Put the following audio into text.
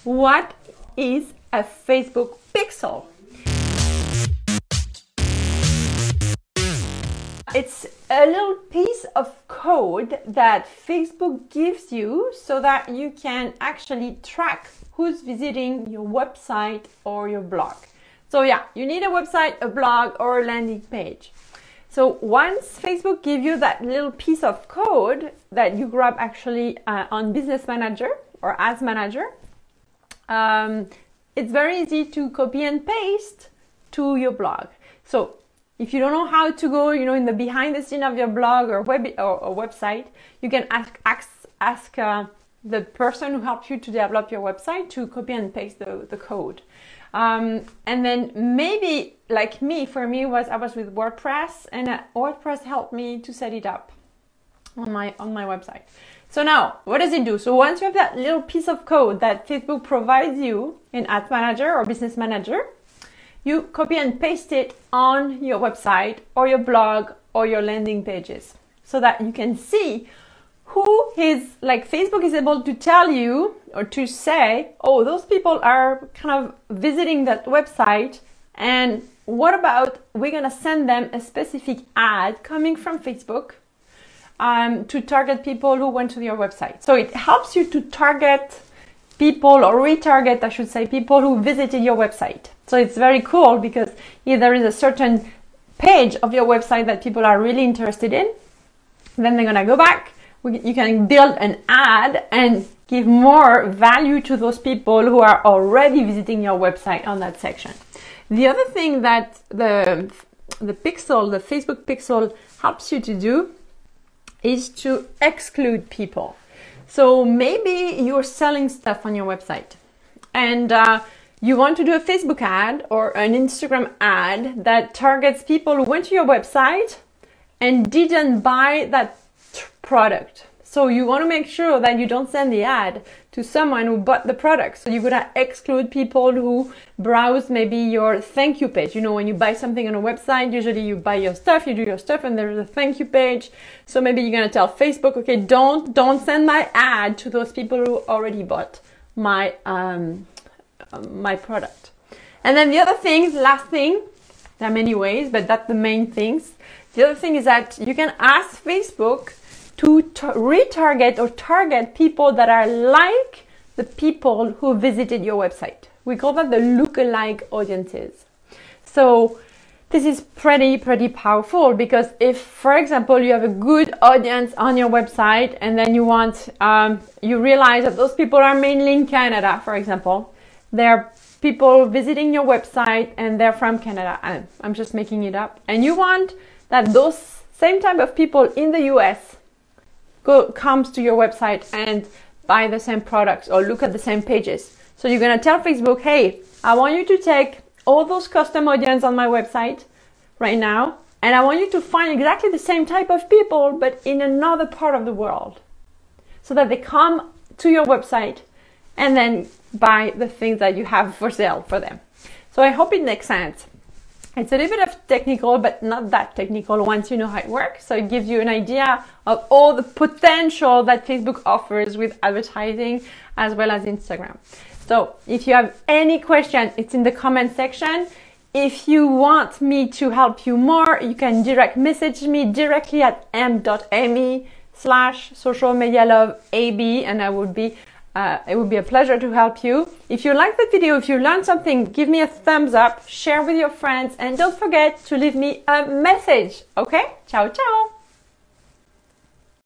what is a Facebook pixel? It's a little piece of code that Facebook gives you so that you can actually track who's visiting your website or your blog. So yeah, you need a website, a blog, or a landing page. So once Facebook gives you that little piece of code that you grab actually on Business Manager or Ads Manager, it's very easy to copy and paste to your blog. So if you don't know how to go, in the behind the scene of your blog or website, you can ask the person who helped you to develop your website to copy and paste the code. And then maybe, like me, for me I was with WordPress, and WordPress helped me to set it up on my website. So now, what does it do? So once you have that little piece of code that Facebook provides you in Ads Manager or Business Manager, you copy and paste it on your website or your blog or your landing pages so that you can see who is, like, Facebook is able to tell you or to say, oh, those people are kind of visiting that website, and what about we're gonna send them a specific ad coming from Facebook to target people who went to your website. So it helps you to target people, or retarget, I should say, people who visited your website. So it's very cool because if there is a certain page of your website that people are really interested in, then they're gonna go back. You can build an ad and give more value to those people who are already visiting your website on that section. The other thing that the Facebook pixel helps you to do is to exclude people. So maybe you're selling stuff on your website and you want to do a Facebook ad or an Instagram ad that targets people who went to your website and didn't buy that product. So you want to make sure that you don't send the ad to someone who bought the product. So you're going to exclude people who browse maybe your thank you page. When you buy something on a website, usually you buy your stuff, you do your stuff, and there's a thank you page. So maybe you're going to tell Facebook, okay, don't send my ad to those people who already bought my my product. And then the other thing, last thing, there are many ways, but that's the main things. The other thing is that you can ask Facebook to retarget or target people that are like the people who visited your website. We call that the lookalike audiences. So this is pretty powerful, because if, for example, you have a good audience on your website and then you realize that those people are mainly in Canada, for example, they're people visiting your website and they're from Canada. I'm just making it up. And you want that those same type of people in the US comes to your website and buy the same products or look at the same pages. So you're going to tell Facebook, hey, I want you to take all those custom audience on my website right now, and I want you to find exactly the same type of people, but in another part of the world, so that they come to your website and then buy the things that you have for sale for them. So I hope it makes sense. It's a little bit of technical, but not that technical once you know how it works. So it gives you an idea of all the potential that Facebook offers with advertising as well as Instagram. So if you have any question, it's in the comment section. If you want me to help you more, you can direct message me directly at m.amy/socialmedialoveab, and it would be a pleasure to help you. If you like the video, if you learned something, give me a thumbs up, share with your friends, and don't forget to leave me a message. Okay? Ciao, ciao.